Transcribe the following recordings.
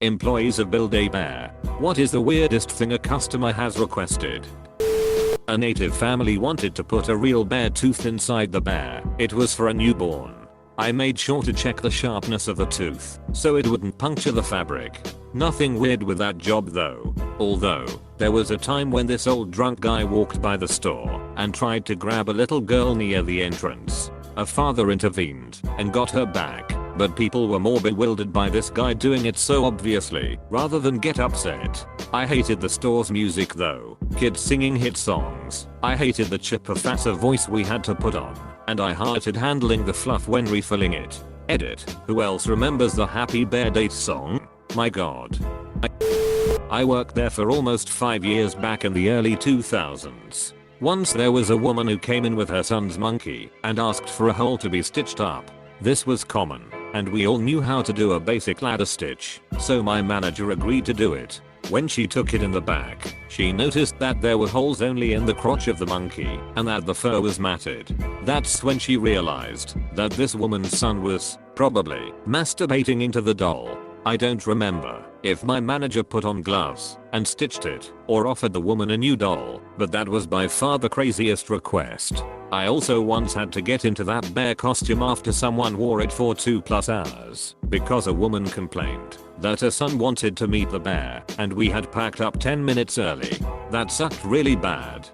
Employees of Build-A-Bear. What is the weirdest thing a customer has requested? A native family wanted to put a real bear tooth inside the bear. It was for a newborn. I made sure to check the sharpness of the tooth so it wouldn't puncture the fabric. Nothing weird with that job though. Although, there was a time when this old drunk guy walked by the store and tried to grab a little girl near the entrance. A father intervened and got her back, but people were more bewildered by this guy doing it so obviously rather than get upset. I hated the store's music though. Kids singing hit songs. I hated the chipper-fasser voice we had to put on. And I hated handling the fluff when refilling it. Edit. Who else remembers the Happy Bear Date song? My god. I worked there for almost 5 years back in the early 2000s. Once there was a woman who came in with her son's monkey and asked for a hole to be stitched up. This was common, and we all knew how to do a basic ladder stitch, so my manager agreed to do it. When she took it in the back, she noticed that there were holes only in the crotch of the monkey and that the fur was matted. That's when she realized that this woman's son was probably masturbating into the doll. I don't remember if my manager put on gloves and stitched it or offered the woman a new doll, but that was by far the craziest request. I also once had to get into that bear costume after someone wore it for 2+ hours because a woman complained that her son wanted to meet the bear and we had packed up 10 minutes early. That sucked really bad.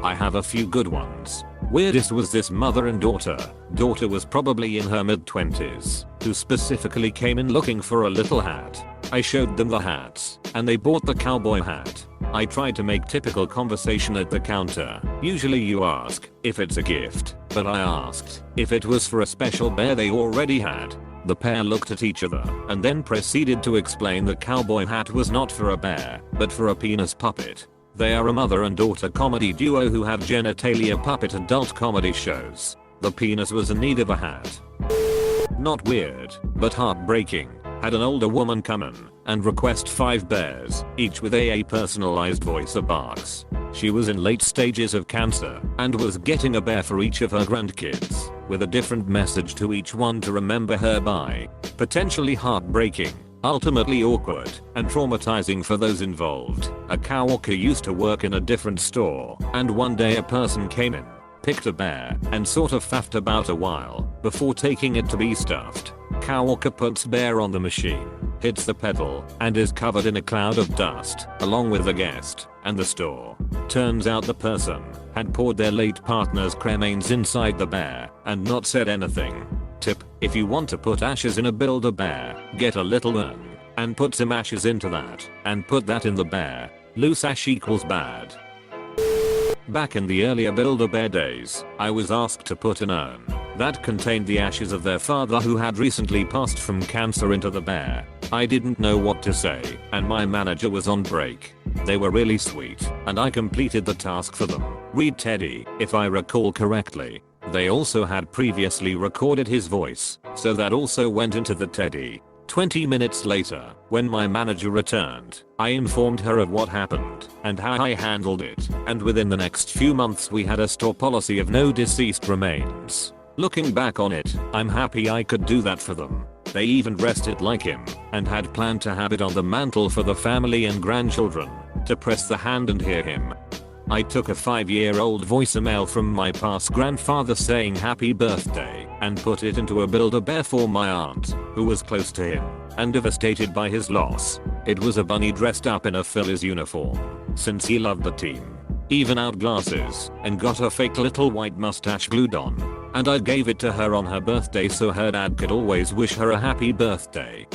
I have a few good ones. Weirdest was this mother and daughter. Daughter was probably in her mid-20s, who specifically came in looking for a little hat. I showed them the hats, and they bought the cowboy hat. I tried to make typical conversation at the counter. Usually you ask if it's a gift, but I asked if it was for a special bear they already had. The pair looked at each other and then proceeded to explain the cowboy hat was not for a bear, but for a penis puppet. They are a mother and daughter comedy duo who have genitalia puppet adult comedy shows. The penis was in need of a hat. Not weird, but heartbreaking. Had an older woman come in and request 5 bears, each with a personalized voice of barks. She was in late stages of cancer and was getting a bear for each of her grandkids, with a different message to each one to remember her by. Potentially heartbreaking, ultimately awkward, and traumatizing for those involved. A coworker used to work in a different store, and one day a person came in, picked a bear, and sort of faffed about a while before taking it to be stuffed. Coworker puts bear on the machine, hits the pedal, and is covered in a cloud of dust, along with the guest and the store. Turns out the person had poured their late partner's cremains inside the bear and not said anything. Tip: if you want to put ashes in a Build-A-Bear, get a little urn and put some ashes into that and put that in the bear. Loose ash equals bad. Back in the earlier Build-A-Bear days, I was asked to put an urn that contained the ashes of their father who had recently passed from cancer into the bear. I didn't know what to say, and my manager was on break. They were really sweet, and I completed the task for them. Read Teddy, if I recall correctly. They also had previously recorded his voice, so that also went into the Teddy. 20 minutes later, when my manager returned, I informed her of what happened and how I handled it, and within the next few months we had a store policy of no deceased remains. Looking back on it, I'm happy I could do that for them. They even dressed it like him and had planned to have it on the mantle for the family and grandchildren to press the hand and hear him. I took a 5-year-old voicemail from my past grandfather saying happy birthday and put it into a Build-A-Bear for my aunt, who was close to him and devastated by his loss. It was a bunny dressed up in a Phillies uniform, since he loved the team. Even out glasses, and got a fake little white mustache glued on. And I gave it to her on her birthday so her dad could always wish her a happy birthday.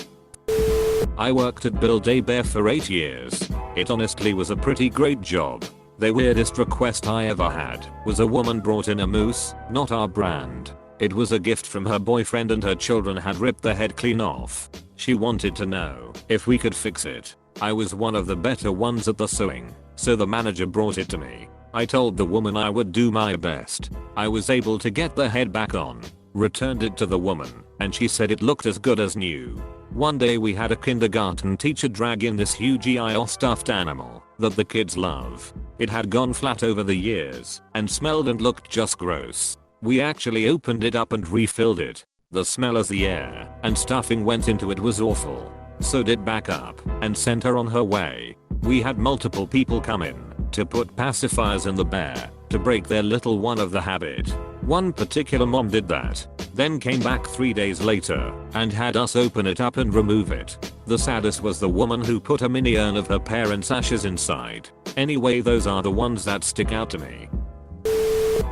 I worked at Build-A-Bear for 8 years. It honestly was a pretty great job. The weirdest request I ever had was a woman brought in a moose, not our brand. It was a gift from her boyfriend and her children had ripped the head clean off. She wanted to know if we could fix it. I was one of the better ones at the sewing, so the manager brought it to me. I told the woman I would do my best. I was able to get the head back on, returned it to the woman, and she said it looked as good as new. One day we had a kindergarten teacher drag in this huge EIO stuffed animal that the kids love. It had gone flat over the years and smelled and looked just gross. We actually opened it up and refilled it. The smell as the air and stuffing went into it was awful. so did backup, and sent her on her way. We had multiple people come in to put pacifiers in the bear to break their little one of the habit. One particular mom did that, then came back 3 days later and had us open it up and remove it. The saddest was the woman who put a mini urn of her parents' ashes inside. Anyway, those are the ones that stick out to me.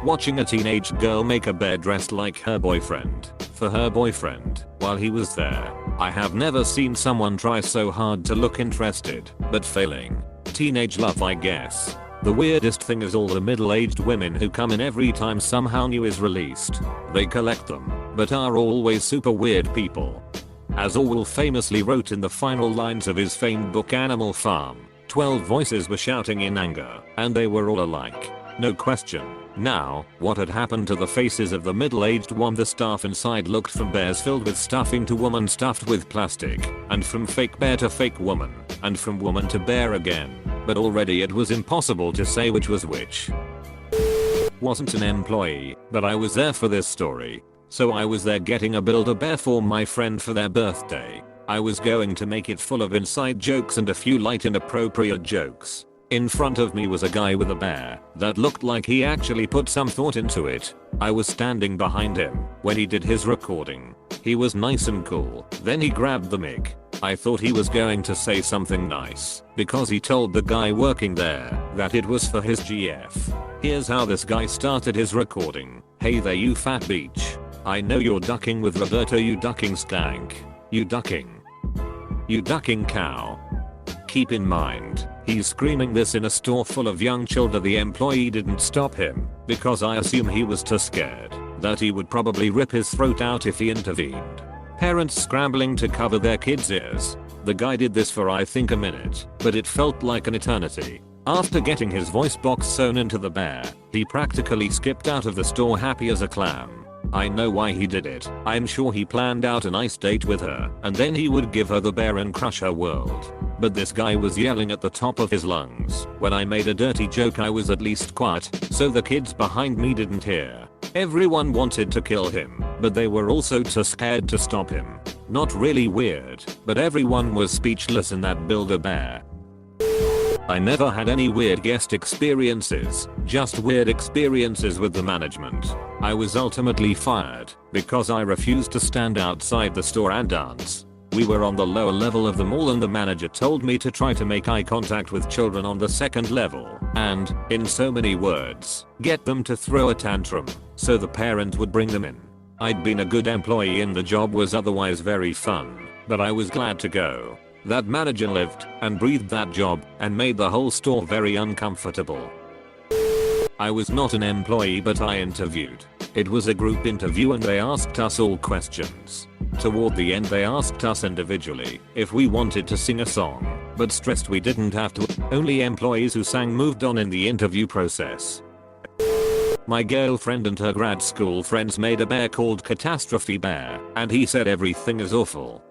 Watching a teenage girl make a bear dressed like her boyfriend for her boyfriend while he was there. I have never seen someone try so hard to look interested, but failing. Teenage love, I guess. The weirdest thing is all the middle-aged women who come in every time somehow new is released. They collect them, but are always super weird people. As Orwell famously wrote in the final lines of his famed book Animal Farm, 12 voices were shouting in anger, and they were all alike. No question. Now, what had happened to the faces of the middle-aged one? The staff inside looked from bears filled with stuffing to woman stuffed with plastic, and from fake bear to fake woman, and from woman to bear again. But already it was impossible to say which was which. Wasn't an employee, but I was there for this story. So I was there getting a Build-A-Bear for my friend for their birthday. I was going to make it full of inside jokes and a few light inappropriate jokes. In front of me was a guy with a bear that looked like he actually put some thought into it. I was standing behind him when he did his recording. He was nice and cool. Then he grabbed the mic. I thought he was going to say something nice because he told the guy working there that it was for his GF. Here's how this guy started his recording. "Hey there, you fat beach. I know you're ducking with Roberto, you ducking stank. You ducking. You ducking cow." Keep in mind, he's screaming this in a store full of young children. The employee didn't stop him because I assume he was too scared that he would probably rip his throat out if he intervened. Parents scrambling to cover their kids' ears. The guy did this for I think a minute, but it felt like an eternity. After getting his voice box sewn into the bear, he practically skipped out of the store happy as a clam. I know why he did it. I'm sure he planned out a nice date with her, and then he would give her the bear and crush her world. But this guy was yelling at the top of his lungs. When I made a dirty joke, I was at least quiet, so the kids behind me didn't hear. Everyone wanted to kill him, but they were also too scared to stop him. Not really weird, but everyone was speechless in that Build-A-Bear. I never had any weird guest experiences, just weird experiences with the management. I was ultimately fired because I refused to stand outside the store and dance. We were on the lower level of the mall and the manager told me to try to make eye contact with children on the second level and, in so many words, get them to throw a tantrum so the parent would bring them in. I'd been a good employee and the job was otherwise very fun, but I was glad to go. That manager lived and breathed that job and made the whole store very uncomfortable. I was not an employee, but I interviewed. It was a group interview and they asked us all questions. Toward the end they asked us individually if we wanted to sing a song, but stressed we didn't have to. Only employees who sang moved on in the interview process. My girlfriend and her grad school friends made a bear called Catastrophe Bear, and he said everything is awful.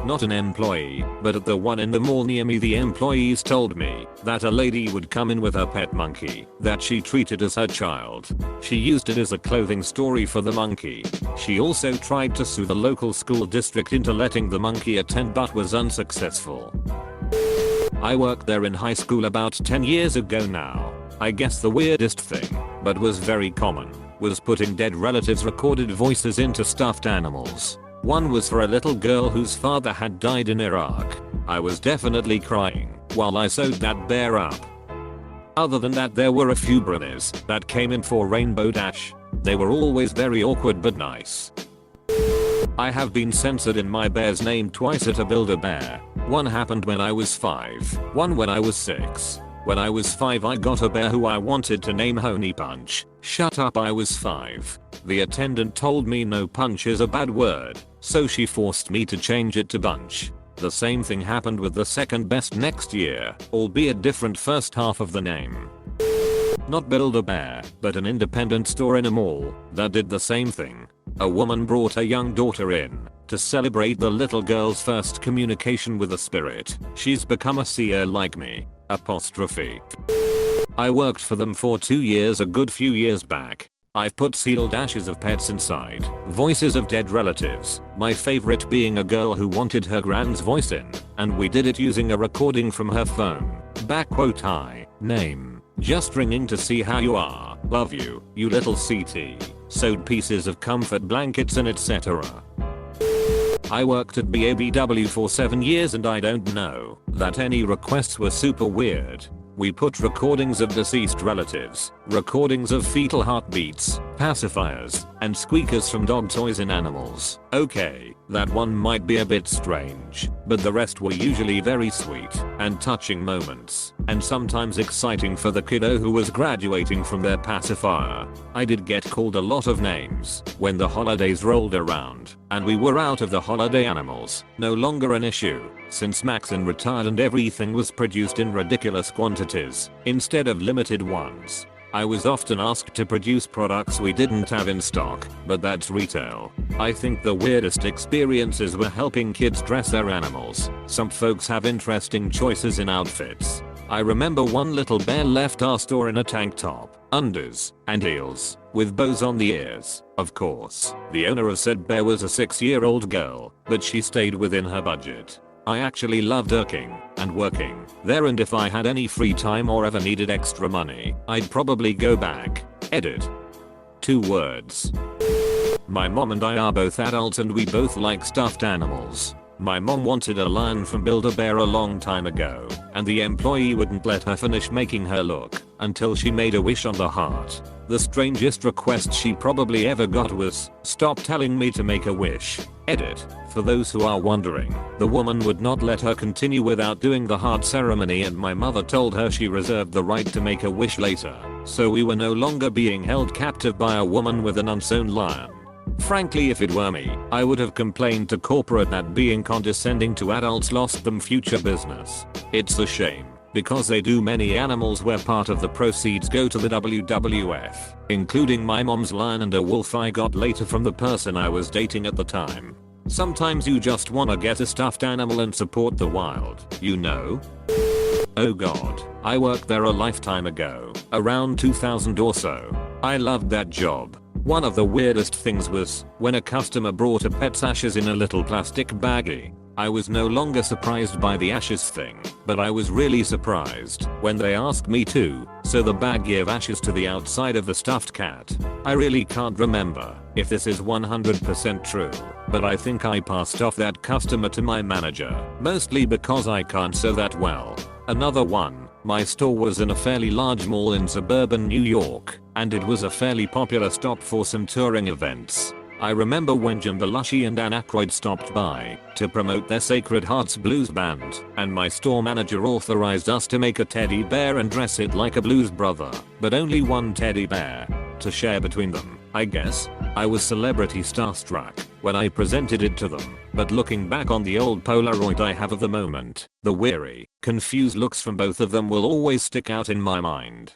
Not an employee, but at the one in the mall near me, the employees told me that a lady would come in with her pet monkey that she treated as her child. She used it as a clothing story for the monkey. She also tried to sue the local school district into letting the monkey attend but was unsuccessful. I worked there in high school about 10 years ago now. I guess the weirdest thing, but was very common, was putting dead relatives' recorded voices into stuffed animals. One was for a little girl whose father had died in Iraq. I was definitely crying while I sewed that bear up. Other than that, there were a few bronies that came in for Rainbow Dash. They were always very awkward but nice. I have been censored in my bear's name twice at a Build-A-Bear. One happened when I was 5, one when I was 6. When I was 5 I got a bear who I wanted to name Honey Punch. Shut up, I was 5. The attendant told me no, punch is a bad word, so she forced me to change it to bunch. The same thing happened with the second best next year, albeit different first half of the name. Not Build-A-Bear, but an independent store in a mall that did the same thing. A woman brought her young daughter in to celebrate the little girl's first communication with a spirit. She's become a seer like me. Apostrophe. I worked for them for 2 years a good few years back. I've put sealed ashes of pets inside, voices of dead relatives, my favorite being a girl who wanted her grand's voice in, and we did it using a recording from her phone. Hi, name, just ringing to see how you are, love you, you little CT, sewed pieces of comfort blankets and etc. I worked at BABW for 7 years and I don't know that any requests were super weird. We put recordings of deceased relatives, recordings of fetal heartbeats, pacifiers, and squeakers from dog toys in animals. Okay, that one might be a bit strange, but the rest were usually very sweet and touching moments, and sometimes exciting for the kiddo who was graduating from their pacifier. I did get called a lot of names when the holidays rolled around, and we were out of the holiday animals, no longer an issue, since Maxon retired and everything was produced in ridiculous quantities, instead of limited ones. I was often asked to produce products we didn't have in stock, but that's retail. I think the weirdest experiences were helping kids dress their animals. Some folks have interesting choices in outfits. I remember one little bear left our store in a tank top, unders, and heels, with bows on the ears. Of course, the owner of said bear was a 6-year-old girl, but she stayed within her budget. I actually loved working there, and if I had any free time or ever needed extra money, I'd probably go back. Edit. 2 words. My mom and I are both adults and we both like stuffed animals. My mom wanted a lion from Build-A-Bear a long time ago, and the employee wouldn't let her finish making her look until she made a wish on the heart. The strangest request she probably ever got was, "Stop telling me to make a wish." Edit. For those who are wondering, the woman would not let her continue without doing the heart ceremony, and my mother told her she reserved the right to make a wish later, so we were no longer being held captive by a woman with an unsewn lion. Frankly, if it were me, I would have complained to corporate that being condescending to adults lost them future business. It's a shame, because they do. Many animals where part of the proceeds go to the WWF, including my mom's lion and a wolf I got later from the person I was dating at the time. Sometimes you just wanna get a stuffed animal and support the wild, you know? Oh god, I worked there a lifetime ago, around 2000 or so. I loved that job. One of the weirdest things was when a customer brought a pet's ashes in a little plastic baggie. I was no longer surprised by the ashes thing, but I was really surprised when they asked me to sew the baggie of ashes to the outside of the stuffed cat. I really can't remember if this is 100% true, but I think I passed off that customer to my manager, mostly because I can't sew that well. Another one, my store was in a fairly large mall in suburban New York, and it was a fairly popular stop for some touring events. I remember when Jim Belushi and Dan Aykroyd stopped by to promote their Sacred Hearts blues band, and my store manager authorized us to make a teddy bear and dress it like a blues brother, but only one teddy bear to share between them, I guess. I was celebrity starstruck when I presented it to them, but looking back on the old Polaroid I have of the moment, the weary, confused looks from both of them will always stick out in my mind.